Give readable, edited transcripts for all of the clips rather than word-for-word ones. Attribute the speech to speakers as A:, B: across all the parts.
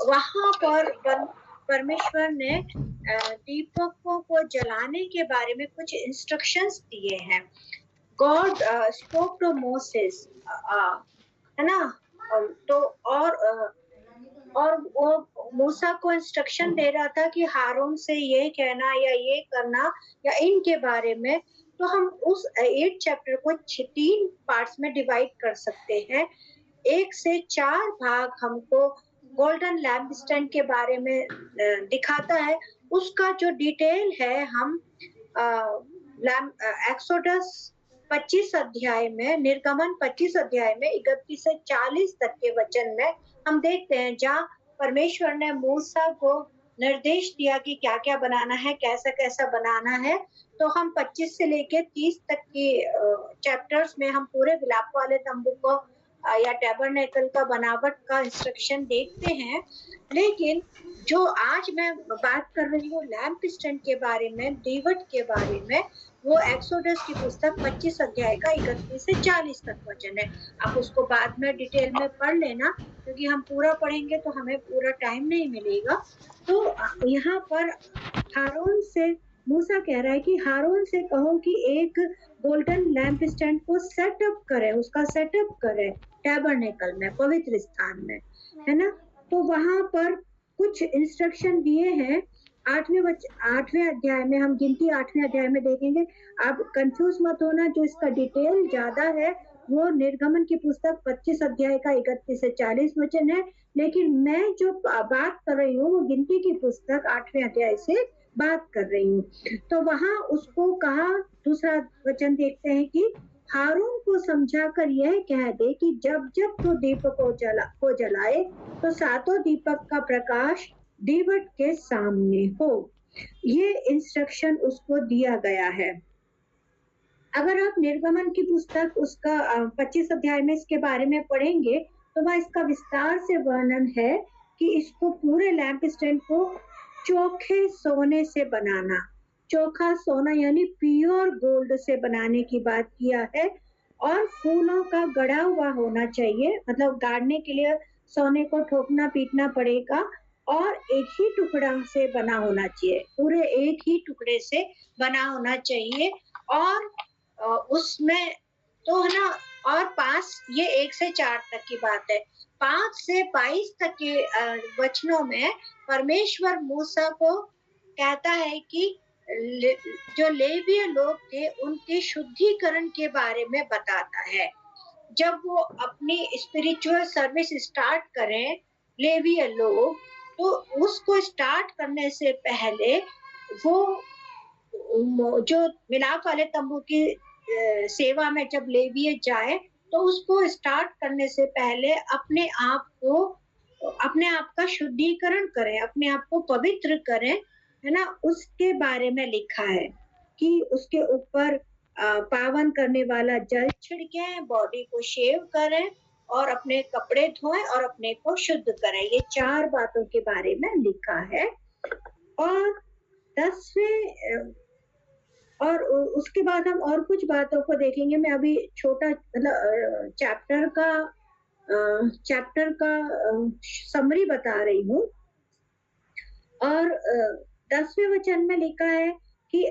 A: वहां पर परमेश्वर ने दीपकों को जलाने के बारे में कुछ इंस्ट्रक्शंस दिए हैं। गॉड स्पोक टू मोसेस, है ना। तो और वो मूसा को इंस्ट्रक्शन दे रहा था कि हारून से ये कहना या ये करना या इनके बारे में। तो हम उस 8 चैप्टर को 3 पार्ट्स में डिवाइड कर सकते हैं। 1 से 4 भाग हमको गोल्डन लैम्प स्टैंड के बारे में दिखाता है। उसका जो डिटेल है हम एक्सोडस 25 अध्याय में, निर्गमन 25 अध्याय में 31 से 40 तक के वचन में हम देखते हैं, जहाँ परमेश्वर ने मूसा को निर्देश दिया कि क्या क्या बनाना है, कैसा कैसा बनाना है। तो हम 25 से लेके 30 तक की चैप्टर्स में हम पूरे विलाप वाले तंबू को या टैबरनेकल का बनावट का इंस्ट्रक्शन देखते हैं। लेकिन जो आज मैं बात कर रही हूँ लैम्प स्टैंड के बारे में, दीवट के बारे में, वो एक्सोडस की पुस्तक 25 अध्याय का 31 से 40 तक वचन है। आप उसको बाद में डिटेल में पढ़ लेना, क्योंकि हम पूरा पढ़ेंगे तो हमें पूरा टाइम नहीं मिलेगा। तो यहाँ पर हारून से मूसा कह रहा है कि हारून से कहो कि एक गोल्डन लैम्प स्टैंड को सेटअप करे, उसका सेटअप करे टैबरनेकल में, पवित्र स्थान में, है ना। तो वहां पर कुछ इंस्ट्रक्शन दिए हैं। 8वें अध्याय में, हम गिनती 8वें अध्याय में देखेंगे। आप कंफ्यूज मत होना, जो इसका डिटेल ज्यादा है वो निर्गमन की पुस्तक 25 अध्याय का 31 से 40 वचन है। लेकिन मैं जो बात कर रही हूँ वो गिनती की पुस्तक 8वें अध्याय से बात कर रही हूँ। तो वहां उसको कहा, दूसरा वचन देखते हैं कि हारून को समझाकर यह कह दे कि जब जब तो दीपक को जलाए तो सातों दीपक का प्रकाश दीवट के सामने हो। ये इंस्ट्रक्शन उसको दिया गया है। अगर आप निर्गमन की पुस्तक उसका 25 अध्याय में इसके बारे में पढ़ेंगे तो वह इसका विस्तार से वर्णन है कि इसको पूरे लैम्प स्टैंड को चोखे सोने से बनाना, चोखा सोना यानी प्योर गोल्ड से बनाने की बात किया है। और फूलों का गढ़ा हुआ होना चाहिए, मतलब गाड़ने के लिए सोने को ठोकना पीटना पड़ेगा, और एक ही टुकड़ा से बना होना चाहिए, पूरे एक ही टुकड़े से बना होना चाहिए। और उसमें तो है ना। और 5, ये 1 से 4 तक की बात है। 5 से 22 तक के वचनों में परमेश्वर मूसा को कहता है कि जो लेवीय लोग थे उनके शुद्धिकरण के बारे में बताता है। जब वो अपनी स्पिरिचुअल सर्विस स्टार्ट करें लेवीय लोग, तो उसको स्टार्ट करने से पहले वो जो मिलाप वाले तंबू की सेवा में जब लेवीय जाए तो उसको स्टार्ट करने से पहले अपने आप का शुद्धिकरण करें, अपने आप को पवित्र करें, है ना। उसके बारे में लिखा है कि उसके ऊपर पावन करने वाला जल छिड़कें, बॉडी को शेव करें और अपने कपड़े धोएं और अपने को शुद्ध करें। ये 4 बातों के बारे में लिखा है। और 10वें और उसके बाद हम और कुछ बातों को देखेंगे। मैं अभी छोटा मतलब चैप्टर का समरी बता रही हूँ। और 10वें वचन में लिखा है कि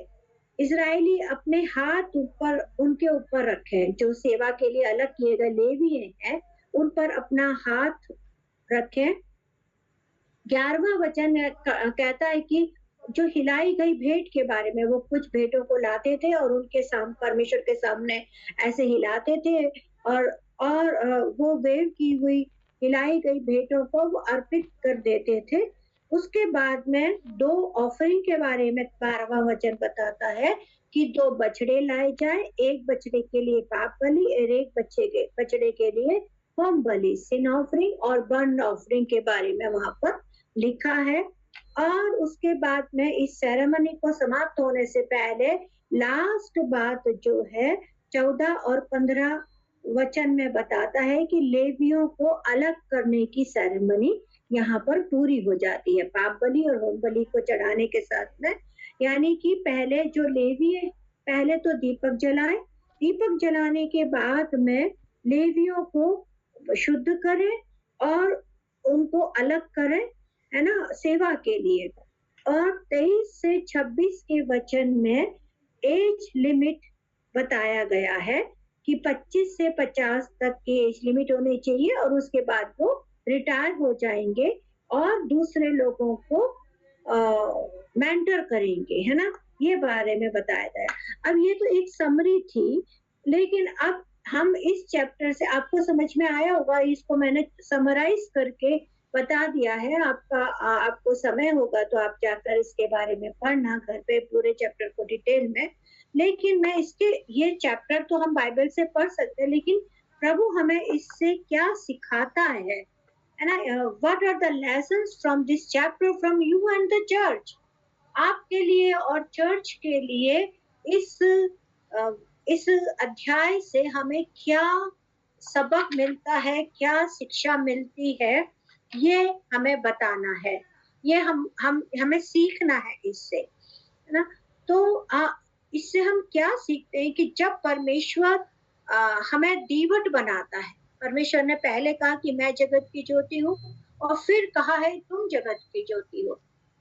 A: इजरायली अपने हाथ ऊपर उनके ऊपर रखें, जो सेवा के लिए अलग किए गए लेवी हैं उन पर अपना हाथ रखें। 11वां वचन कहता है कि जो हिलाई गई भेंट के बारे में, वो कुछ भेंटों को लाते थे और उनके सामने, परमेश्वर के सामने ऐसे हिलाते थे, और वो वेव की हुई हिलाई गई भेंटों को वो अर्पित कर देते थे। उसके बाद में 2 ऑफरिंग के बारे में 12वां वचन बताता है कि 2 बछड़े लाए जाए, एक बछड़े के लिए पाप बलि और एक बछड़े के लिए होम बलि, सिन ऑफरिंग और बर्न ऑफरिंग के बारे में वहां पर लिखा है। और उसके बाद में इस सेरेमनी को समाप्त होने से पहले लास्ट बात जो है 14 और 15 वचन में बताता है कि लेवियों को अलग करने की सेरेमनी यहाँ पर पूरी हो जाती है, पाप बलि और होम बलि को चढ़ाने के साथ में। यानी कि पहले जो लेवी है, पहले तो दीपक जलाए, दीपक जलाने के बाद में लेवियों को शुद्ध करें और उनको अलग करें, है ना, सेवा के लिए। और 23 से 26 के वचन में एज लिमिट बताया गया है कि 25 से 50 तक की एज लिमिट होनी चाहिए और उसके बाद वो रिटायर हो जाएंगे और दूसरे लोगों को मेंटर करेंगे, है ना, ये बारे में बताया गया। अब ये तो एक समरी थी, लेकिन अब हम इस चैप्टर से, आपको समझ में आया होगा, इसको मैंने समराइज करके बता दिया है। आपको समय होगा तो आप जाकर इसके बारे में पढ़ना घर पे पूरे चैप्टर को डिटेल में। लेकिन मैं इसके, ये चैप्टर तो हम बाइबल से पढ़ सकते हैं, लेकिन प्रभु हमें इससे क्या सिखाता है ना, what are the lessons from this chapter from you and the church, आपके लिए और चर्च के लिए इस इस अध्याय से हमें क्या सबक मिलता है, क्या शिक्षा मिलती है, ये हमें बताना है, ये हम हमें सीखना है इससे, है ना। तो इससे हम क्या सीखते हैं कि जब परमेश्वर हमें दीवट बनाता है, परमेश्वर ने पहले कहा कि मैं जगत की ज्योति हूँ और फिर कहा है तुम जगत की ज्योति हो,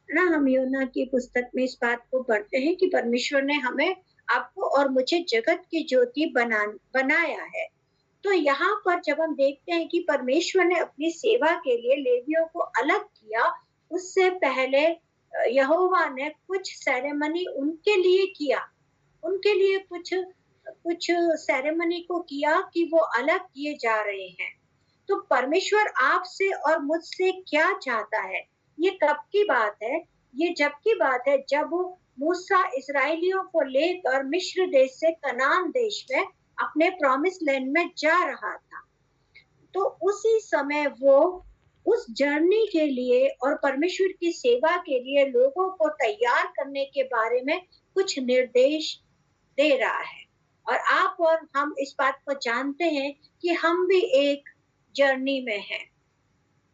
A: है ना। हम योना की पुस्तक में इस बात को पढ़ते हैं कि परमेश्वर ने हमें, आपको और मुझे जगत की ज्योति बनाया है। तो यहाँ पर जब हम देखते हैं कि परमेश्वर ने अपनी सेवा के लिए लेवियों को अलग किया, उससे पहले यहोवा ने कुछ सेरेमनी उनके लिए किया, उनके लिए कुछ कुछ सेरेमनी को किया कि वो अलग किए जा रहे हैं। तो परमेश्वर आपसे और मुझसे क्या चाहता है, ये कब की बात है, ये जब की बात है जब मूसा इस्राएलियों को लेकर मिस्र देश से कनान देश में अपने प्रॉमिस लैंड में जा रहा था। तो उसी समय वो उस जर्नी के लिए और परमेश्वर की सेवा के लिए लोगों को तैयार करने के बारे में कुछ निर्देश दे रहा है। और आप और हम इस बात को जानते हैं कि हम भी एक जर्नी में हैं,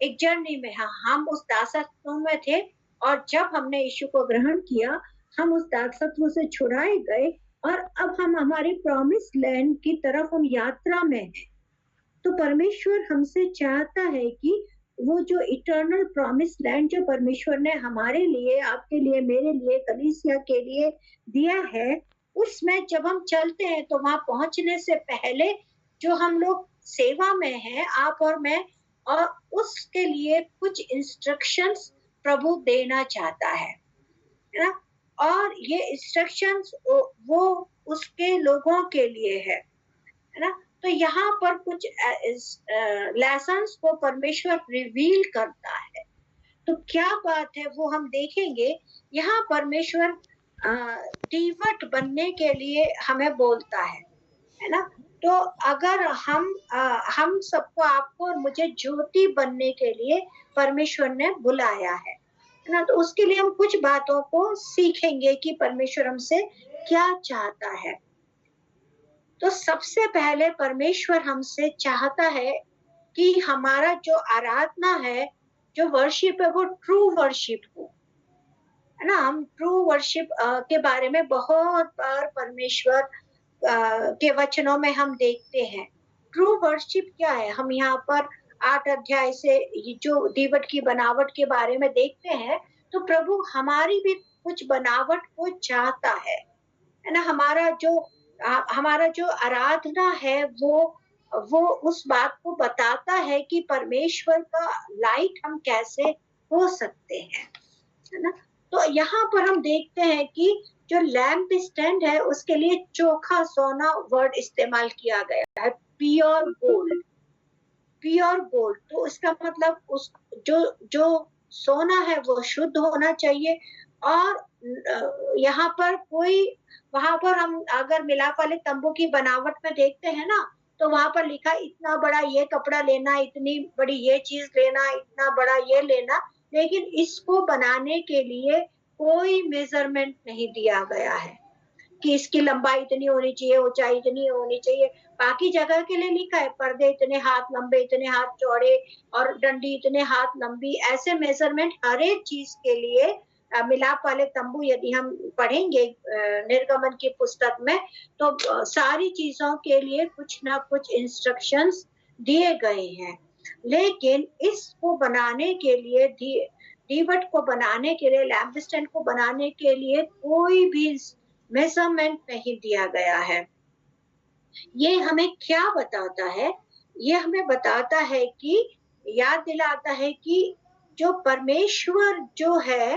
A: एक जर्नी में हैं। हम उस दासत्व में थे और जब हमने यीशु को ग्रहण किया, हम उस दासत्व से छुड़ाए गए और अब हम हमारे प्रॉमिस लैंड की तरफ हम यात्रा में हैं। तो परमेश्वर हमसे चाहता है कि वो जो इटर्नल प्रॉमिस लैंड जो परमेश्वर ने हमारे लिए, आपके लिए, मेरे लिए, कलीसिया के लिए दिया है, उसमें जब हम चलते हैं तो वहां पहुंचने से पहले जो हम लोग सेवा में हैं, आप और मैं, और उसके लिए कुछ इंस्ट्रक्शंस प्रभु देना चाहता है ना। और ये इंस्ट्रक्शंस वो उसके लोगों के लिए है ना। तो यहाँ पर कुछ लेसन्स को परमेश्वर रिवील करता है। तो क्या बात है वो हम देखेंगे। यहाँ परमेश्वर दीवट बनने के लिए हमें बोलता है ना। तो अगर हम सबको, आपको और मुझे ज्योति बनने के लिए परमेश्वर ने बुलाया है ना, तो उसके लिए हम कुछ बातों को सीखेंगे कि परमेश्वर हमसे क्या चाहता है। तो सबसे पहले परमेश्वर हमसे चाहता है कि हमारा जो आराधना है, जो वर्शिप है, वो ट्रू वर्शिप हो, है ना। हम ट्रू वर्शिप के बारे में बहुत बार परमेश्वर के वचनों में हम देखते हैं। ट्रू वर्शिप क्या है, हम यहाँ पर 8 अध्याय से जो दीवट की बनावट के बारे में देखते हैं, तो प्रभु हमारी भी कुछ बनावट को चाहता है ना। हमारा जो आराधना है वो उस बात को बताता है कि परमेश्वर का लाइट हम कैसे हो सकते हैं, है ना। तो यहाँ पर हम देखते हैं कि जो लैम्प स्टैंड है उसके लिए चोखा सोना वर्ड इस्तेमाल किया गया है, प्योर गोल्ड, प्योर गोल्ड। तो इसका मतलब उस जो जो सोना है वो शुद्ध होना चाहिए। और यहाँ पर कोई, वहां पर हम अगर मिलाप वाले तंबू की बनावट में देखते हैं ना, तो वहां पर लिखा इतना बड़ा ये कपड़ा लेना, इतनी बड़ी ये चीज लेना, इतना बड़ा ये लेना, लेकिन इसको बनाने के लिए कोई मेजरमेंट नहीं दिया गया है कि इसकी लंबाई इतनी होनी चाहिए, ऊंचाई इतनी होनी चाहिए। बाकी जगह के लिए लिखा है पर्दे इतने हाथ लंबे, इतने हाथ चौड़े, और डंडी इतने हाथ लंबी, ऐसे मेजरमेंट हर एक चीज के लिए। मिलाप वाले तंबू यदि हम पढ़ेंगे निर्गमन की पुस्तक में, तो सारी चीजों के लिए कुछ ना कुछ इंस्ट्रक्शंस दिए गए हैं। लेकिन इसको बनाने के लिए दीवट को बनाने के लिए, लैम्प स्टैंड को बनाने के लिए कोई भी मेजरमेंट नहीं दिया गया है। ये हमें क्या बताता है? ये हमें बताता है कि, याद दिलाता है कि जो परमेश्वर जो है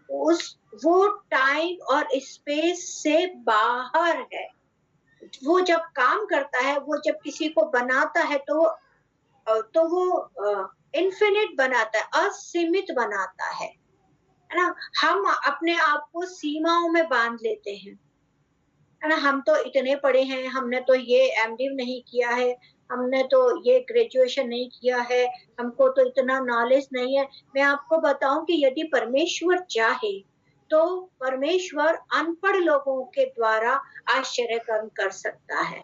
A: वो टाइम और स्पेस से बाहर है। वो जब काम करता है, वो जब किसी को बनाता है तो वो इन्फिनिट बनाता है, असीमित बनाता है ना? हम अपने आप को सीमाओं में बांध लेते हैं, है ना? हम तो इतने पढ़े हैं, हमने तो ये एमडी नहीं किया है, हमने तो ये ग्रेजुएशन नहीं किया है, हमको तो इतना नॉलेज नहीं है। मैं आपको बताऊं कि यदि परमेश्वर चाहे तो परमेश्वर अनपढ़ लोगों के द्वारा आश्चर्य कर्म कर सकता है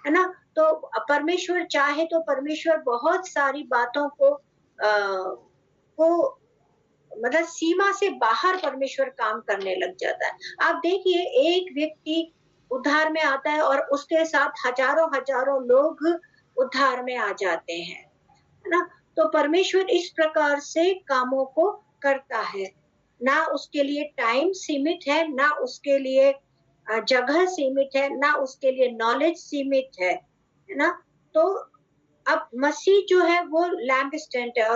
A: ना? तो परमेश्वर चाहे तो परमेश्वर बहुत सारी बातों को मतलब सीमा से बाहर परमेश्वर काम करने लग जाता है। आप देखिए, एक व्यक्ति उद्धार में आता है और उसके साथ हजारों-हजारों लोग उद्धार में आ जाते हैं, है ना? तो परमेश्वर इस प्रकार से कामों को करता है। ना उसके लिए टाइम सीमित है, ना उसके लिए जगह सीमित है, ना उसके लिए नॉलेज सीमित है ना? तो अब मसीह जो है वो लैम्प स्टैंड है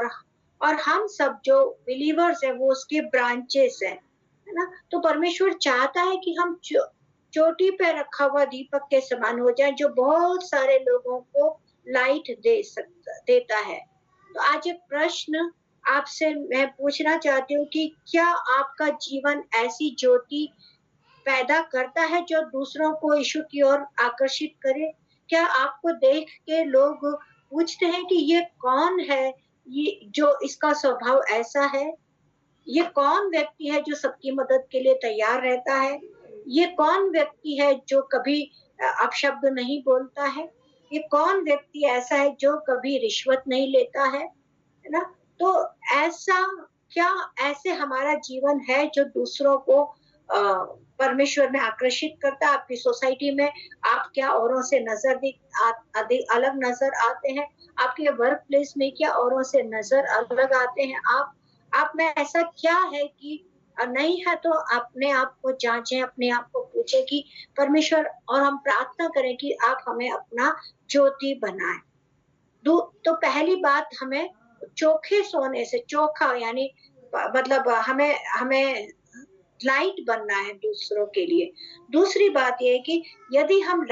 A: और हम सब जो बिलीवर्स हैं वो उसके ब्रांचेस हैं, है ना? तो परमेश्वर चाहता है कि हम चोटी पे रखा हुआ दीपक के समान हो जाए, जो बहुत सारे लोगों को लाइट देता है। तो आज एक प्रश्न आपसे मैं पूछना चाहती हूँ कि क्या आपका जीवन ऐसी ज्योति पैदा करता है जो दूसरों को यीशु की ओर आकर्षित करे? क्या आपको देख के लोग पूछते हैं कि ये कौन है, ये जो इसका स्वभाव ऐसा है? ये कौन व्यक्ति है जो सबकी मदद के लिए तैयार रहता है? ये कौन व्यक्ति है जो कभी अपशब्द नहीं बोलता है? ये कौन व्यक्ति ऐसा है जो कभी रिश्वत नहीं लेता है ना? तो ऐसा क्या ऐसे हमारा जीवन है जो दूसरों को परमेश्वर में आकर्षित करता है? आपकी सोसाइटी में आप क्या औरों से अधिक अलग नजर आते हैं? आपके वर्क प्लेस में क्या औरों से नजर अलग आते हैं? आप में ऐसा क्या है कि नहीं है तो अपने आप को जांचें, अपने आप को पूछें कि परमेश्वर, और हम प्रार्थना करें कि आप हमें अपना ज्योति बनाएं। तो पहली बात, हमें चोखे सोने से, चोखा यानी मतलब हमें हमें लाइट बनना है दूसरों के लिए। दूसरी बात ये है कि यदि हम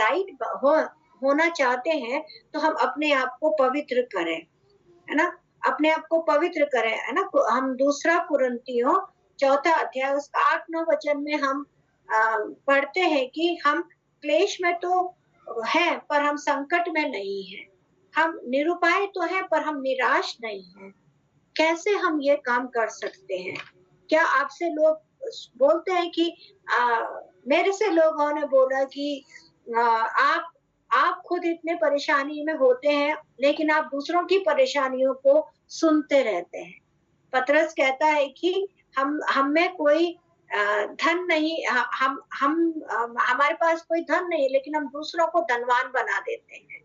A: होना चाहते हैं तो हम अपने आप को पवित्र करें, है ना? अपने आप को पवित्र करें, है ना? हम दूसरा कुरिन्थियों 4 अध्याय उसका 8-9 वचन में हम पढ़ते हैं कि हम क्लेश में तो हैं पर हम संकट में नहीं हैं। हम निरुपाय तो हैं पर हम निराश नहीं हैं। कैसे हम ये काम कर सकते हैं? क्या आपसे लोग बोलते हैं कि मेरे से लोगों ने बोला कि आप खुद इतने परेशानी में होते हैं, लेकिन आप दूसरों की परेशानियों को सुनते रहते हैं। पतरस कहता है कि हम में कोई धन नहीं, हमारे पास कोई धन नहीं है, लेकिन हम दूसरों को धनवान बना देते हैं।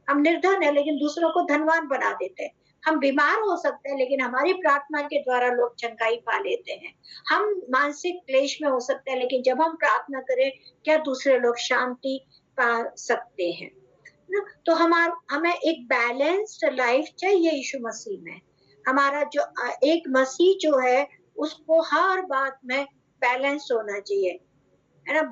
A: हम निर्धन है लेकिन दूसरों को धनवान बना देते हैं। हम बीमार हो सकते हैं लेकिन हमारी प्रार्थना के द्वारा लोग चंगाई पा लेते हैं। हम मानसिक क्लेश में हो सकते हैं लेकिन जब हम प्रार्थना करें क्या दूसरे लोग शांति पा सकते हैं ना? तो हमें एक बैलेंस्ड लाइफ चाहिए यीशु मसीह में। हमारा जो एक मसीह जो है उसको हर बात में बैलेंस होना चाहिए, है ना?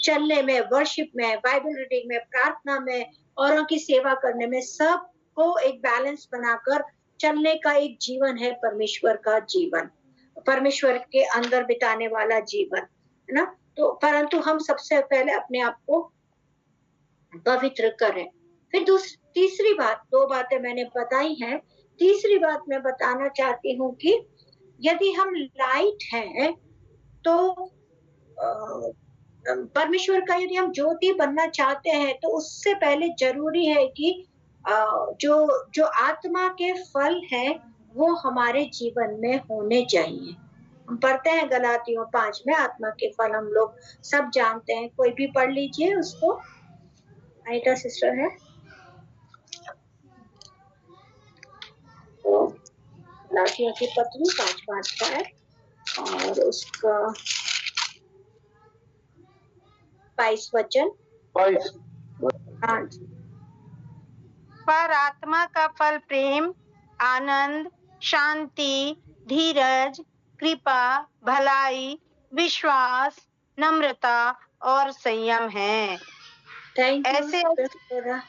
A: चलने में, वर्शिप में, बाइबल रीडिंग में, प्रार्थना में, औरों की सेवा करने में, सबको एक बैलेंस बनाकर चलने का एक जीवन है परमेश्वर का जीवन, परमेश्वर के अंदर बिताने वाला जीवन, है ना? तो परंतु हम सबसे पहले अपने आप को पवित्र करें। फिर तीसरी बात, 2 बातें मैंने बताई हैं। तीसरी बात मैं बताना चाहती हूँ कि यदि हम लाइट हैं तो परमेश्वर का यदि हम ज्योति बनना चाहते हैं तो उससे पहले जरूरी है कि जो जो आत्मा के फल हैं वो हमारे जीवन में होने चाहिए। हम पढ़ते हैं गलातियों 5 में, आत्मा के फल हम लोग सब जानते हैं। कोई भी पढ़ लीजिए उसको। अनीता सिस्टर है। लाठियों की पत्री 5वां अध्याय और उसका 22 वचन।
B: 22
A: हाँ,
C: पर आत्मा का फल प्रेम, आनंद, शांति, धीरज, कृपा, भलाई, विश्वास, नम्रता और संयम है।
A: Thank you.
C: ऐसे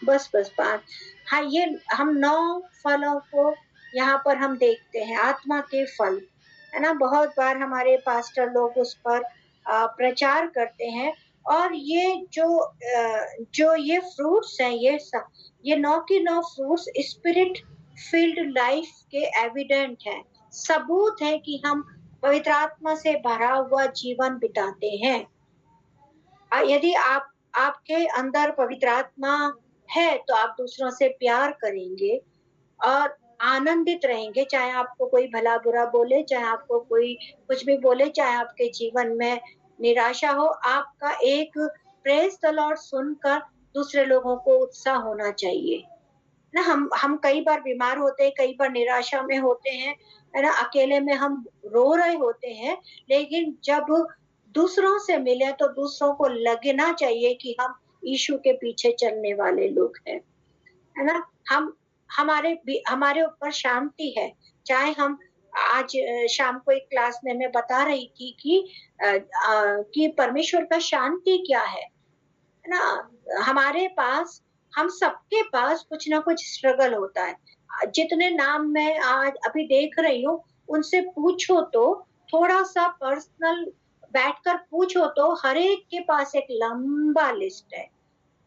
A: बस 5। हाँ, ये हम 9 फलों को यहाँ पर हम देखते हैं, आत्मा के फल, है ना। बहुत बार हमारे पास्टर लोग उस पर प्रचार करते हैं और ये जो ये फ्रूट्स हैं, ये 9 की 9 फ्रूट्स स्पिरिट फील्ड लाइफ के एविडेंट हैं, सबूत है कि हम पवित्र आत्मा से भरा हुआ जीवन बिताते हैं। यदि आपके अंदर पवित्र आत्मा है तो आप दूसरों से प्यार करेंगे और आनंदित रहेंगे, चाहे आपको कोई भला बुरा बोले, चाहे आपको कोई कुछ भी बोले, चाहे आपके जीवन में निराशा हो, आपका एक प्रेज द लॉर्ड सुनकर दूसरे लोगों को उत्साह होना चाहिए ना। हम कई बार बीमार होते हैं, कई बार निराशा में होते हैं, है ना, अकेले में हम रो रहे होते हैं, लेकिन जब दूसरों से मिले तो दूसरों को लगना चाहिए कि हम यीशु के पीछे चलने वाले लोग हैं, है ना। हम हमारे ऊपर शांति है। चाहे हम आज शाम को एक क्लास में मैं बता रही थी कि परमेश्वर का शांति क्या है ना। हमारे पास, हम सबके पास कुछ ना कुछ स्ट्रगल होता है। जितने नाम मैं आज अभी देख रही हूँ, उनसे पूछो तो, थोड़ा सा पर्सनल बैठकर पूछो तो हर एक के पास एक लंबा लिस्ट है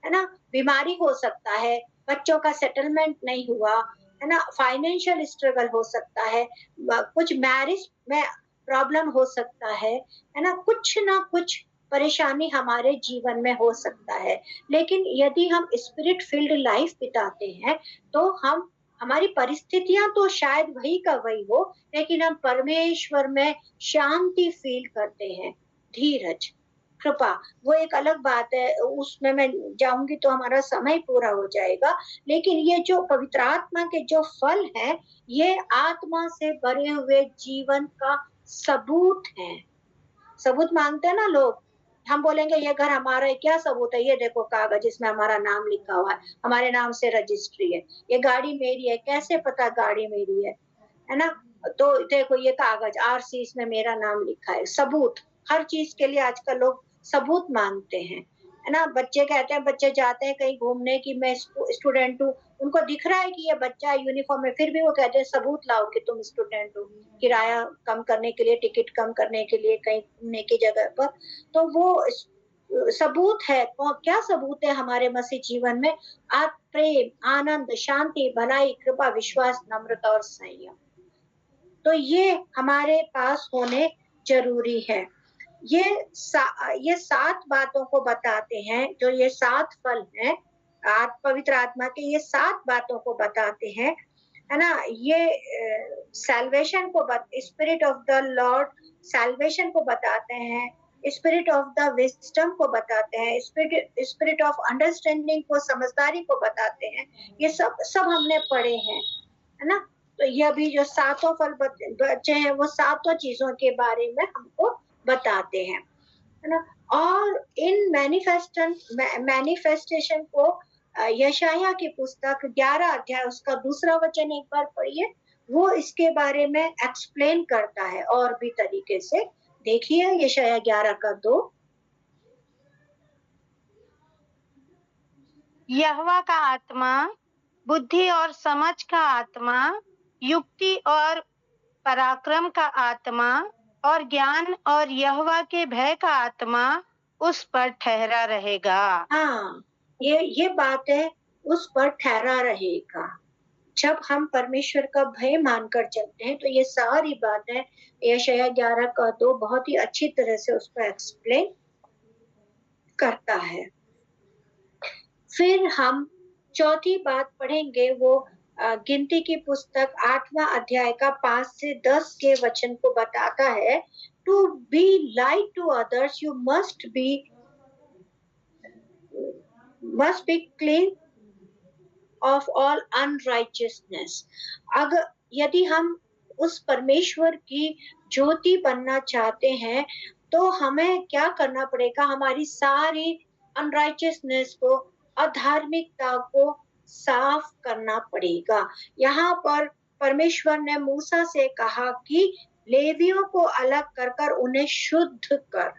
A: ना। बीमारी हो सकता है, बच्चों का सेटलमेंट नहीं हुआ, है ना, फाइनेंशियल स्ट्रगल हो सकता है, कुछ मैरिज में प्रॉब्लम हो सकता है ना, कुछ ना कुछ परेशानी हमारे जीवन में हो सकता है। लेकिन यदि हम स्पिरिट फील्ड लाइफ बिताते हैं तो हमारी परिस्थितियां तो शायद वही का वही हो, लेकिन हम परमेश्वर में शांति फील करते हैं, धीरज, कृपा, वो एक अलग बात है, उसमें मैं जाऊंगी तो हमारा समय पूरा हो जाएगा। लेकिन ये जो पवित्र आत्मा के जो फल है, ये आत्मा से भरे हुए जीवन का सबूत है। सबूत मांगते हैं ना लोग, हम बोलेंगे ये घर हमारा है, क्या सबूत है? ये देखो कागज, इसमें हमारा नाम लिखा हुआ है, हमारे नाम से रजिस्ट्री है, ये गाड़ी मेरी है, कैसे पता गाड़ी मेरी है ना। तो देखो ये कागज आरसी, इसमें मेरा नाम लिखा है। सबूत, हर चीज के लिए आजकल लोग सबूत मांगते हैं, है ना। बच्चे कहते हैं, बच्चे जाते हैं कहीं घूमने की मैं स्टूडेंट हूँ, उनको दिख रहा है कि ये बच्चा यूनिफॉर्म में, फिर भी वो कहते हैं सबूत लाओ कि तुम स्टूडेंट हो, किराया कम करने के लिए, टिकट कम करने के लिए कहीं घूमने की जगह पर। तो वो सबूत है। क्या सबूत है हमारे मसीह जीवन में? प्रेम, आनंद, शांति, भलाई, कृपा, विश्वास, नम्रता और संयम। तो ये हमारे पास होने जरूरी है। ये 7 बातों को बताते हैं, जो ये 7 फल हैं पवित्र आत्मा के, ये 7 बातों को बताते हैं, है ना। ये सैल्वेशन को, spirit of the Lord salvation को बताते हैं, स्पिरिट ऑफ द विजडम को बताते हैं, स्पिरिट ऑफ अंडरस्टैंडिंग को, समझदारी को बताते हैं। ये सब हमने पढ़े हैं, है ना। तो ये अभी जो 7 फल बचे हैं, वो 7 चीजों के बारे में हमको बताते हैं, है ना। और इन मैनिफेस्टेशन को यशाया की पुस्तक 11 अध्याय उसका 2 वचन एक बार पढ़िए, वो इसके बारे में एक्सप्लेन करता है और भी तरीके से। देखिए यशाया 11 का 2।
C: यहोवा का आत्मा, बुद्धि और समझ का आत्मा, युक्ति और पराक्रम का आत्मा और ज्ञान और यहोवा के भय का आत्मा उस पर ठहरा रहेगा।
A: हाँ, ये बात है, उस पर ठहरा रहेगा। जब हम परमेश्वर का भय मानकर चलते हैं तो ये सारी बातें यशाया 11 का 2 बहुत ही अच्छी तरह से उसको एक्सप्लेन करता है। फिर हम चौथी बात पढ़ेंगे, वो गिनती की पुस्तक 8वां अध्याय का 5 से 10 के वचन को बताता है। To be light to others you must be clean of all unrighteousness. अगर यदि हम उस परमेश्वर की ज्योति बनना चाहते हैं, तो हमें क्या करना पड़ेगा? हमारी सारी अनराइचियसनेस को, अधार्मिकता को साफ करना पड़ेगा। यहाँ पर परमेश्वर ने मूसा से कहा कि लेवियों को अलग कर कर उन्हें शुद्ध कर।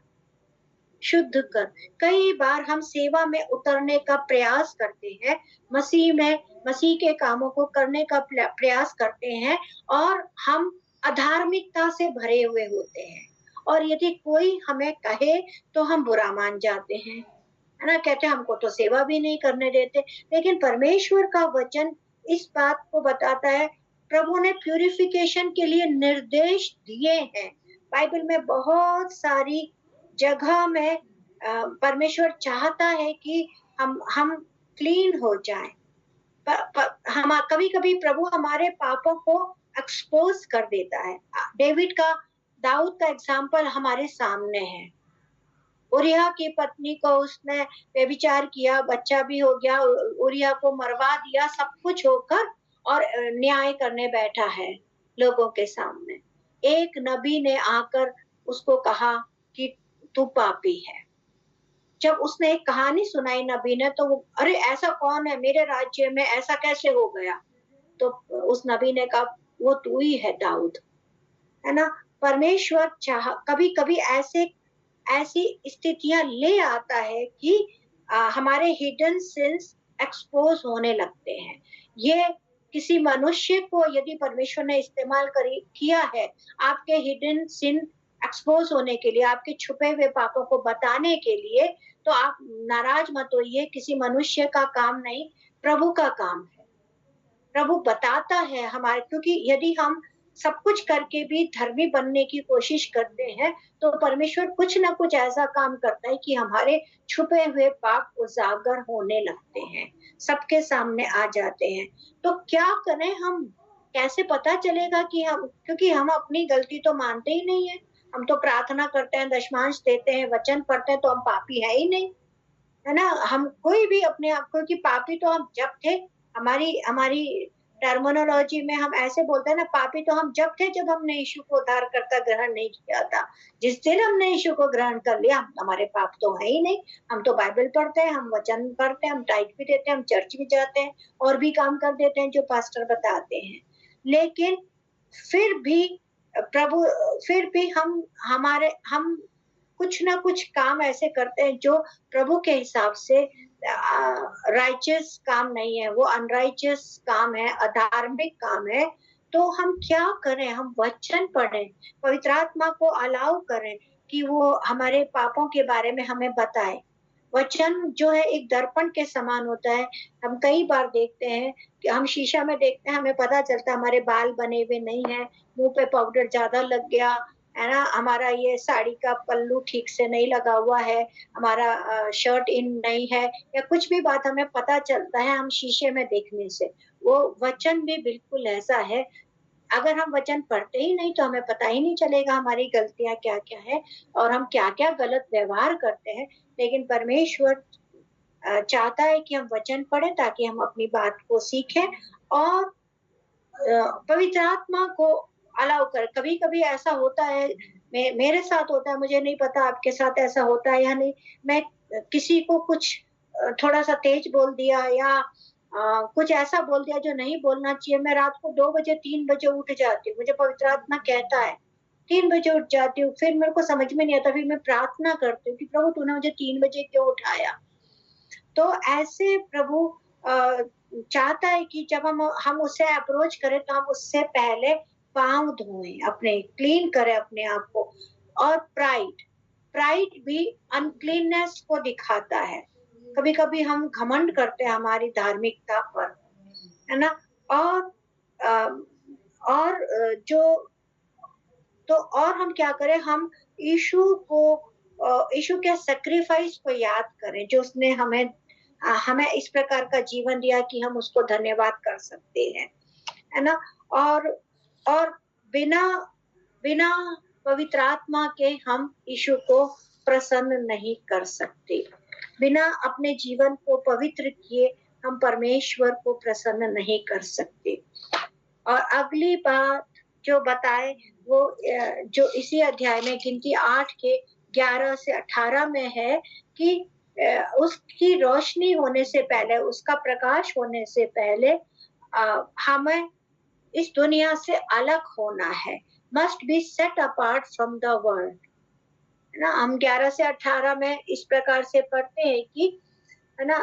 A: शुद्ध कर। कई बार हम सेवा में उतरने का प्रयास करते हैं, मसीह के कामों को करने का प्रयास करते हैं, और हम अधार्मिकता से भरे हुए होते हैं, और यदि कोई हमें कहे तो हम बुरा मान जाते हैं, है ना? कहते हैं हमको तो सेवा भी नहीं करने देते। लेकिन परमेश्वर का वचन इस बात को बताता है, प्रभु ने प्यूरिफिकेशन के लिए निर्देश दिए हैं। बाइबल में बहुत सारी जगह में परमेश्वर चाहता है कि हम क्लीन हो जाएं। हम कभी-कभी प्रभु हमारे पापों को एक्सपोज कर देता है। दाऊद का एग्जाम्पल हमारे सामने है। उरिया की पत्नी को उसने व्यभिचार किया, बच्चा भी हो गया, उरिया को मरवा दिया, सब कुछ होकर, और न्याय करने बैठा है लोगों के सामने। एक नबी ने आकर उसको कहा कि तू पापी है। जब उसने एक कहानी सुनाई नबी ने, तो वो, अरे ऐसा कौन है मेरे राज्य में, ऐसा कैसे हो गया? तो उस नबी ने कहा वो तू ही है दाऊद, है ना? परमेश्वर कभी-कभी ऐसी स्थितियां ले आता है कि हमारे हिडन सिंस एक्सपोज होने लगते हैं। ये किसी मनुष्य को यदि परमेश्वर ने इस्तेमाल किया है आपके हिडन सिन एक्सपोज होने के लिए, आपके छुपे हुए पापों को बताने के लिए, तो आप नाराज मत होइए। किसी मनुष्य का काम नहीं, प्रभु का काम है। प्रभु बताता है हमारे, क्योंकि यदि हम सब कुछ करके भी धर्मी बनने की कोशिश करते हैं, तो परमेश्वर कुछ ना कुछ ऐसा काम करता है कि हमारे छुपे हुए पाप उजागर होने लगते हैं, सबके सामने आ जाते हैं। तो क्या करें हम? कैसे पता चलेगा कि क्योंकि हम अपनी गलती तो मानते ही नहीं है। हम तो प्रार्थना करते हैं, दशमांश देते हैं, वचन पढ़ते हैं, तो हम पापी है ही नहीं, है ना? हम कोई भी अपने आप को, कि पापी तो हम जब थे, हमारी हमारी टर्मिनोलॉजी में हम ऐसे बोलते हैं ना, पापी तो हम जब थे जब हमने यीशु को उद्धारकर्ता ग्रहण नहीं किया था। जिस दिन हमने यीशु को ग्रहण कर लिया, हमारे पाप तो है ही नहीं। हम तो बाइबल पढ़ते हैं, हम वचन पढ़ते हैं, हम टाइट भी देते हैं, हम चर्च भी जाते हैं, और भी काम कर देते हैं जो पास्टर बताते हैं। लेकिन फिर भी हम कुछ ना कुछ काम ऐसे करते हैं जो प्रभु के हिसाब से राइचियस काम नहीं है, वो अनराइचियस काम है, अधार्मिक काम है। तो हम क्या करें? हम वचन पढ़ें, पवित्र आत्मा को अलाउ करें कि वो हमारे पापों के बारे में हमें बताए। वचन जो है एक दर्पण के समान होता है। हम कई बार देखते हैं कि हम शीशा में देखते हैं, हमें पता चलता है हमारे बाल बने हुए नहीं है, मुंह पे पाउडर ज्यादा लग गया, है ना? हमारा ये साड़ी का पल्लू ठीक से नहीं लगा हुआ है, हमारा शर्ट इन नहीं है, या कुछ भी बात हमें पता चलता है हम शीशे में देखने से। वो वचन भी बिल्कुल ऐसा है। अगर हम वचन पढ़ते ही नहीं, तो हमें पता ही नहीं चलेगा हमारी गलतियां क्या-क्या है, और हम क्या-क्या गलत व्यवहार करते हैं। लेकिन परमेश्वर चाहता है कि हम वचन पढ़ें ताकि हम अपनी बात को सीखें, और पवित्र आत्मा को अलाउ कर। कभी-कभी ऐसा होता है, मेरे साथ होता है, मुझे नहीं पता आपके साथ ऐसा होता है या नहीं। मैं किसी को कुछ थोड़ा-सा तेज बोल दिया, या कुछ ऐसा बोल दिया जो नहीं बोलना चाहिए। मैं रात को 2 बजे 3 बजे उठ जाती हूँ। मुझे पवित्र आत्मा कहता है, 3 बजे उठ जाती हूँ। फिर मेरे को समझ में नहीं आता, फिर मैं प्रार्थना करती हूँ कि प्रभु तूने मुझे 3 बजे क्यों उठाया? तो ऐसे प्रभु चाहता है कि जब हम उससे अप्रोच करें, तो हम उससे पहले पाँव धोएं, अपने क्लीन करें अपने आप को। और प्राइड भी अनक्लीननेस को दिखाता है। कभी-कभी हम घमंड करते हैं हमारी धार्मिकता पर, है ना? और अ, जो तो और हम क्या करें? हम यीशु के सैक्रिफाइस को याद करें, जो उसने हमें इस प्रकार का जीवन दिया कि हम उसको धन्यवाद कर सकते हैं, है ना? और और बिना बिना पवित्र आत्मा के हम यीशु को प्रसन्न नहीं कर सकते। बिना अपने जीवन को पवित्र किए हम परमेश्वर को प्रसन्न नहीं कर सकते। और अगली बात जो बताए वो जो इसी अध्याय में गिनती 8 के 11 से 18 में है कि उसकी रोशनी होने से पहले, उसका प्रकाश होने से पहले हमें इस दुनिया से अलग होना है, must be set apart from the world, है ना। हम 11 से 18 में इस प्रकार से पढ़ते हैं कि, है ना,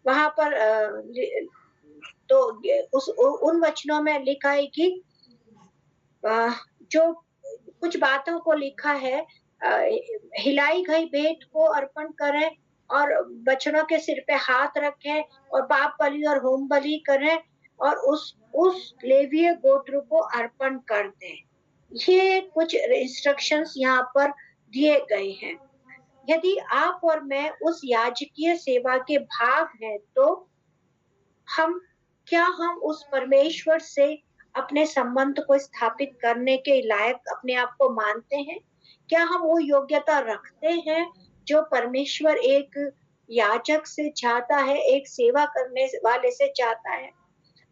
A: वहां पर तो उन वचनों में लिखा है कि जो कुछ बातों को लिखा है, हिलाई गई भेंट को अर्पण करें और बछड़ों के सिर पे हाथ रखें और पाप बलि और होम बलि करें और उस लेवीय गोत्र को अर्पण कर दें। ये कुछ इंस्ट्रक्शंस यहाँ पर दिए गए हैं। यदि आप और मैं उस याजकीय सेवा के भाग हैं तो हम उस परमेश्वर से अपने संबंध को स्थापित करने के लायक अपने आप को मानते हैं? क्या हम वो योग्यता रखते हैं जो परमेश्वर एक याजक से चाहता है, एक सेवा करने वाले से चाहता है?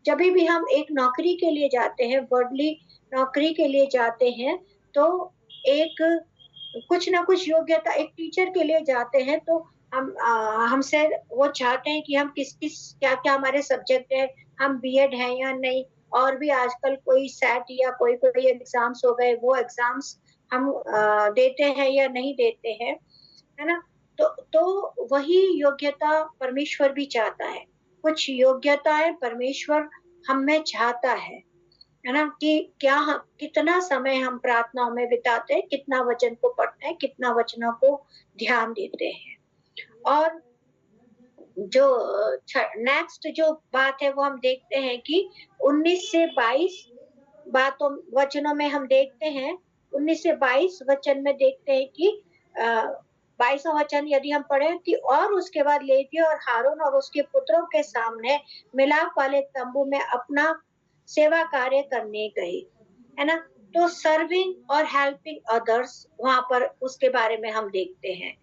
A: जब भी हम एक नौकरी के लिए जाते हैं, वर्ldly नौकरी के लिए जाते हैं, तो एक कुछ ना कुछ योग्यता, एक टीचर के लिए जाते हैं तो हमसे वो चाहते हैं कि हम किस क्या हमारे सब्जेक्ट है, हम बीएड है या नहीं, और भी आजकल कोई सेट या कोई एग्जाम्स हो गए, वो एग्जाम्स हम देते हैं या नहीं देते हैं, है ना। तो वही योग्यता परमेश्वर भी चाहता है। कुछ योग्यताएं परमेश्वर हम में चाहता है ना, कि कितना समय हम प्रार्थनाओं में बिताते हैं, कितना वचन को पढ़ते हैं, कितना वचनों को ध्यान देते हैं। और जो नेक्स्ट जो बात है वो हम देखते हैं कि 19 से 22 वचनों में हम देखते हैं, 19 से 22 वचन में देखते हैं कि 22वां वचन यदि हम पढ़े कि और उसके बाद लेवी और हारून और उसके पुत्रों के सामने मिलाप वाले तंबू में अपना सेवा कार्य करने गए, है ना। तो सर्विंग और हेल्पिंग अदर्स वहां पर उसके बारे में हम देखते हैं।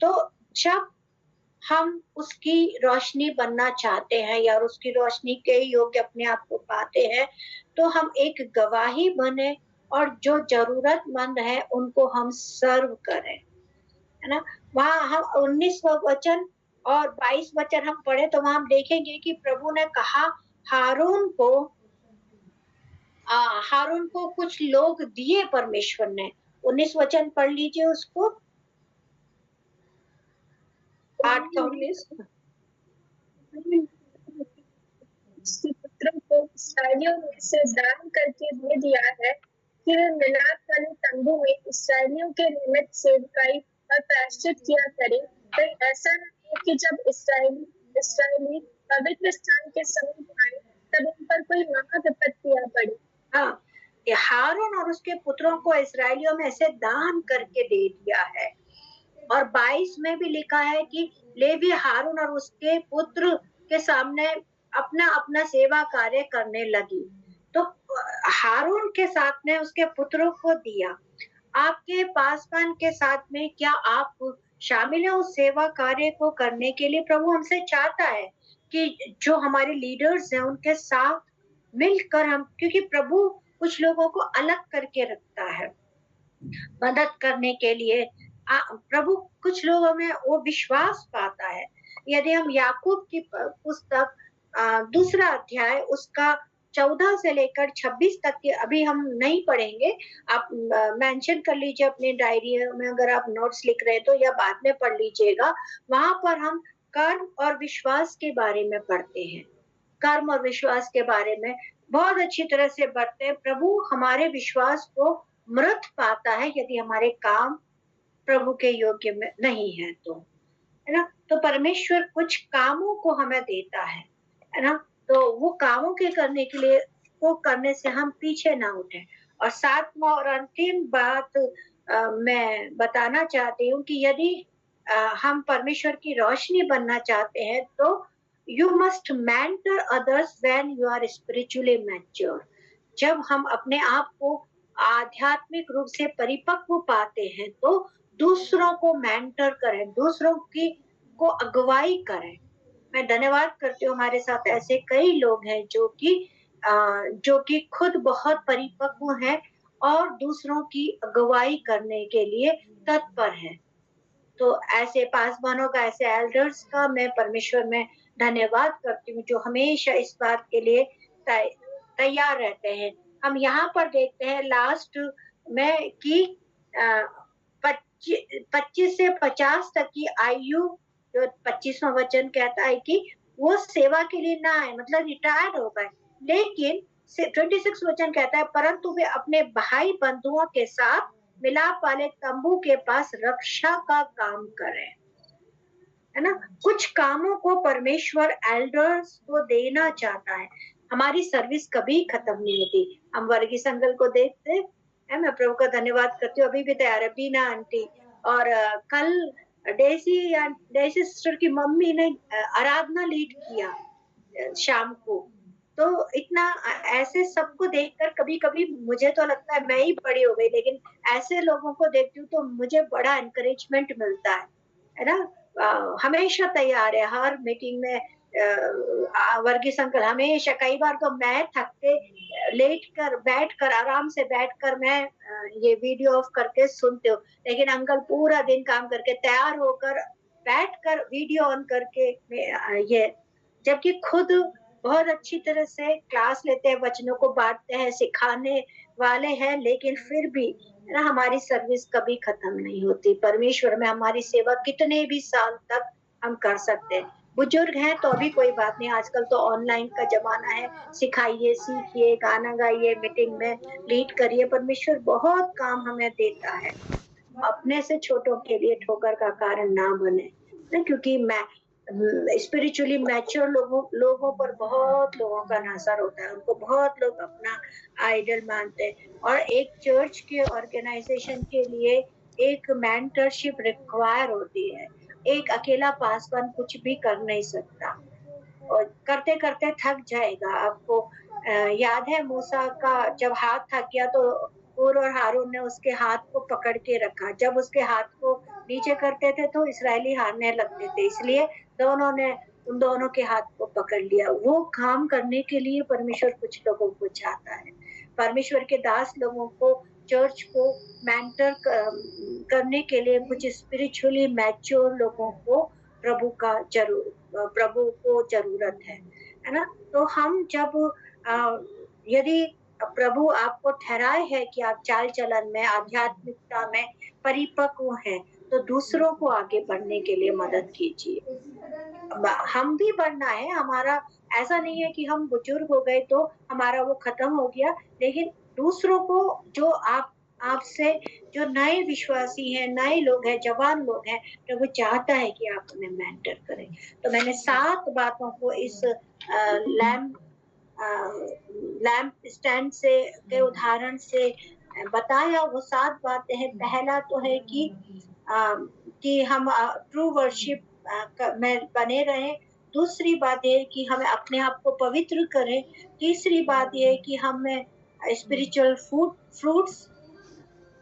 A: तो जब हम उसकी रोशनी बनना चाहते हैं या उसकी रोशनी के योग्य अपने आप को पाते हैं, तो हम एक गवाही बने और जो जरूरतमंद है उनको हम सर्व करें, है ना। वहां हम 19वां वचन और 22 वचन हम पढ़े तो वहां हम देखेंगे कि प्रभु ने कहा हारून को कुछ लोग दिए परमेश्वर ने। 19 वचन पढ़ लीजिए उसको, 8 का 19।
B: पुत्रों को इस्राएलियों में से दान करके दे दिया है कि वे मिलाप वाले तंबू में इस्राएलियों के निमित्त सेवकाई और प्रायश्चित किया करें। फिर ऐसा न हो कि जब इस्राएली पवित्र स्थान के समीप आए तब उन पर कोई महाविपत्ति आ पड़ी।
A: हाँ, हारून और उसके पुत्रों को इस्राएलियों में से दान करके दे दिया है। और 22 में भी लिखा है कि लेवी हारून और उसके पुत्र के सामने अपना अपना सेवा कार्य करने लगी। तो हारून के साथ में उसके पुत्रों को दिया। आपके पासवान के साथ में क्या आप शामिल है उस सेवा कार्य को करने के लिए? प्रभु हमसे चाहता है कि जो हमारे लीडर्स हैं उनके साथ मिलकर हम, क्योंकि प्रभु कुछ लोगों को अलग करके रखता है मदद करने के लिए। प्रभु कुछ लोगों में वो विश्वास पाता है। यदि हम याकूब की पुस्तक 2 अध्याय उसका 14 से लेकर 26 तक के अभी हम नहीं पढ़ेंगे, आप मेंशन कर लीजिए अपनी डायरी में, अगर आप नोट्स लिख रहे हैं तो, या बाद में पढ़ लीजिएगा। वहां पर हम कर्म और विश्वास के बारे में पढ़ते हैं। कर्म और विश्वास के बारे में बहुत अच्छी तरह से पढ़ते हैं। प्रभु हमारे विश्वास को मृत पाता है यदि हमारे काम प्रभु के योग्य में नहीं है तो, है ना। तो परमेश्वर कुछ कामों को हमें देता है ना। तो वो कामों के करने के लिए, वो करने से हम पीछे ना उठे। और 7वां और अंतिम बात मैं बताना चाहती हूँ कि यदि हम परमेश्वर की रोशनी बनना चाहते हैं तो you must mentor others when you are spiritually mature. जब हम अपने आप को आध्यात्मिक रूप से परिपक्व पाते हैं तो दूसरों को मेंटर करें, दूसरों की को अगुवाई करें। मैं धन्यवाद करती हूँ, हमारे साथ ऐसे कई लोग हैं जो कि जो कि खुद बहुत परिपक्व हैं और दूसरों की अगुवाई करने के लिए तत्पर हैं। तो ऐसे पासवानों का, ऐसे एल्डर्स का मैं परमेश्वर में धन्यवाद करती हूँ, जो हमेशा इस बात के लिए तैयार रहते हैं। हम यहाँ पर देखते हैं लास्ट में कि 25 से 50 तक की आयु, जो 25वां वचन कहता है कि वो सेवा के लिए ना आए, मतलब रिटायर्ड हो गए, लेकिन 26 वचन कहता है परंतु वे अपने भाई बंधुओं के साथ मिलाप वाले तंबू के पास रक्षा का काम करें, है ना। कुछ कामों को परमेश्वर एल्डर्स को देना चाहता है। हमारी सर्विस कभी खत्म नहीं होती। हम वर्गीस अंकल को देखते हैं, मैं प्रभु का धन्यवाद करती हूँ, अभी भी तैयार है, बीना आंटी, और कल डेसी सिस्टर की मम्मी ने आराधना लीड किया शाम को। तो इतना ऐसे सबको देखकर कभी कभी मुझे तो लगता है मैं ही बड़ी हो गई, लेकिन ऐसे लोगों को देखती हूँ तो मुझे बड़ा एनकरेजमेंट मिलता है ना। हमेशा तैयार है हर मीटिंग में। वर्गीस अंकल हमेशा, कई बार तो मैं थक के बैठकर आराम से बैठकर मैं ये वीडियो ऑफ करके सुनती हूँ, लेकिन अंकल पूरा दिन काम करके तैयार होकर बैठकर वीडियो ऑन करके ये, जबकि खुद बहुत अच्छी तरह से क्लास लेते हैं, वचनों को बांटते हैं, सिखाने वाले हैं, लेकिन फिर भी ना हमारी सर्विस कभी खत्म नहीं होती। परमेश्वर में हमारी सेवा कितने भी साल तक हम कर सकते हैं। बुजुर्ग हैं तो अभी कोई बात नहीं, आजकल तो ऑनलाइन का जमाना है, सिखाइए, सीखिए, गाना गाइए, मीटिंग में लीड करिए। परमेश्वर बहुत काम हमें देता है। अपने से छोटों के लिए ठोकर का कारण ना बने, क्योंकि मैं स्पिरिचुअली मैच्योर लोगों पर बहुत लोगों का असर होता है, उनको बहुत लोग अपना आइडल मानते हैं। और एक चर्च के ऑर्गेनाइजेशन के लिए एक मेंटरशिप रिक्वायर होती है। एक अकेला पासवान कुछ भी कर नहीं सकता और करते करते थक जाएगा। आपको याद है मूसा का जब हाथ थक गया तो हूर और हारून ने उसके हाथ को पकड़ के रखा। जब उसके हाथ को नीचे करते थे तो इस्राएली हारने लगते थे, इसलिए दोनों ने उन दोनों के हाथ को पकड़ लिया। वो काम करने के लिए परमेश्वर कुछ लोगों को चाहता है। परमेश्वर के दास लोगों को, चर्च को मेंटर करने के लिए कुछ स्पिरिचुअली मैच्योर लोगों को प्रभु को जरूरत है ना। तो हम जब यदि प्रभु आपको ठहराए है कि आप चाल चलन में, आध्यात्मिकता में परिपक्व हैं, तो दूसरों को आगे बढ़ने के लिए मदद कीजिए। हम भी बढ़ना है, हमारा ऐसा नहीं है कि हम बुजुर्ग हो गए तो हमारा वो खत्म हो गया, लेकिन दूसरों को, जो आपसे जो नए विश्वासी हैं, नए लोग हैं, जवान लोग हैं, तो वो चाहता है कि आप उन्हें मेंटर करें। तो मैंने 7 बातों को इस लैंप स्टैंड से के उदाहरण से बताया। वो 7 बातें हैं। पहला तो है कि हम ट्रू वर्शिप में बने रहें। दूसरी बात ये है कि हमें अपने आप को पवित्र करें। तीसरी बात ये है कि हमें स्पिरिचुअल फ्रूट्स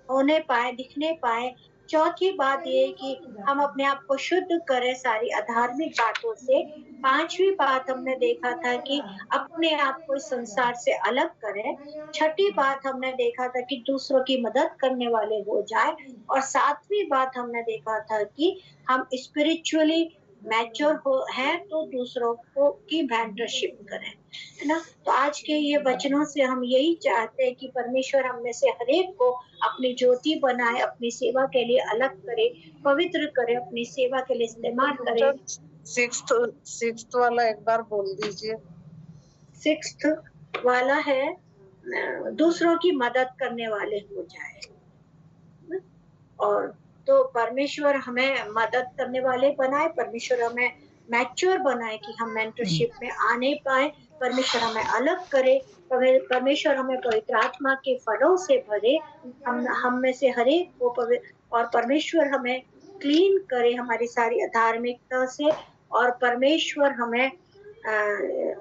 A: होने पाए, दिखने पाए। चौथी बात ये है कि हम अपने आप को शुद्ध करें सारी अधार्मिक बातों से। 5वीं बात हमने देखा था कि अपने आप को इस संसार से अलग करें। 6ठी बात हमने देखा था कि दूसरों की मदद करने वाले हो जाए। और 7वीं बात हमने देखा था कि हम स्पिरिचुअली मैच्योर हैं तो दूसरों को की मेंटरशिप करें, है ना। तो आज के ये वचनों से हम यही चाहते हैं कि परमेश्वर हम में से हर एक को अपनी ज्योति बनाए, अपनी सेवा के लिए अलग करे, पवित्र करे, अपनी सेवा के लिए इस्तेमाल करे।
D: 6th वाला एक बार बोल दीजिए।
A: 6th वाला है दूसरों की मदद करने वाले हो जाए। और तो परमेश्वर हमें मदद करने वाले बनाए, परमेश्वर हमें मैच्योर बनाए कि हम मेंटरशिप में आने पाए। परमेश्वर हमें अलग करे, परमेश्वर हमें पवित्र आत्मा के फलों से भरे, हम में से हर एक को और परमेश्वर हमें क्लीन करे हमारी सारी अधार्मिकता से। और परमेश्वर हमें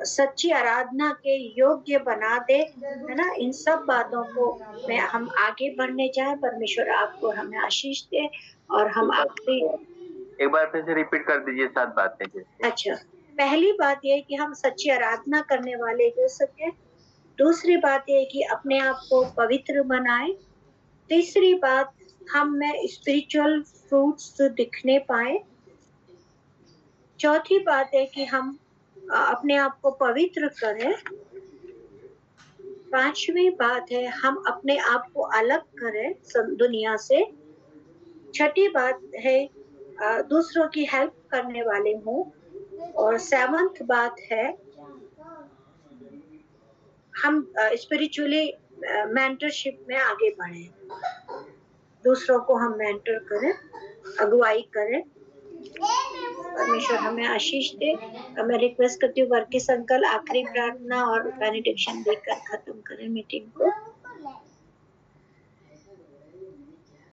A: सच्ची आराधना के योग्य बना दे, है ना। इन सब बातों को में हम आगे बढ़ने जाए। परमेश्वर आपको हमें आशीष दे। और हम आपसे
E: एक बार फिर से रिपीट कर दीजिए 7 बातें।
A: अच्छा, पहली बात ये है कि हम सच्ची आराधना करने वाले हो सके। दूसरी बात ये है कि अपने आप को पवित्र बनाए। तीसरी बात, हम में स्पिरिचुअल फ्रूट्स दिखने पाए। चौथी बात है कि हम अपने आप को पवित्र करें। पांचवी बात है हम अपने आप को अलग करें दुनिया से। छठी बात है दूसरों की हेल्प करने वाले हों। और सेवंथ बात है हम स्पिरिचुअली मेंटरशिप में आगे बढ़े, दूसरों को हम मेंटर करें, अगुवाई करें। परमेश्वर हमें आशीष दे। मैं रिक्वेस्ट करती हूँ वर्गीस अंकल आखिरी प्रार्थना और बेनेडिक्शन देकर खत्म करें मीटिंग को।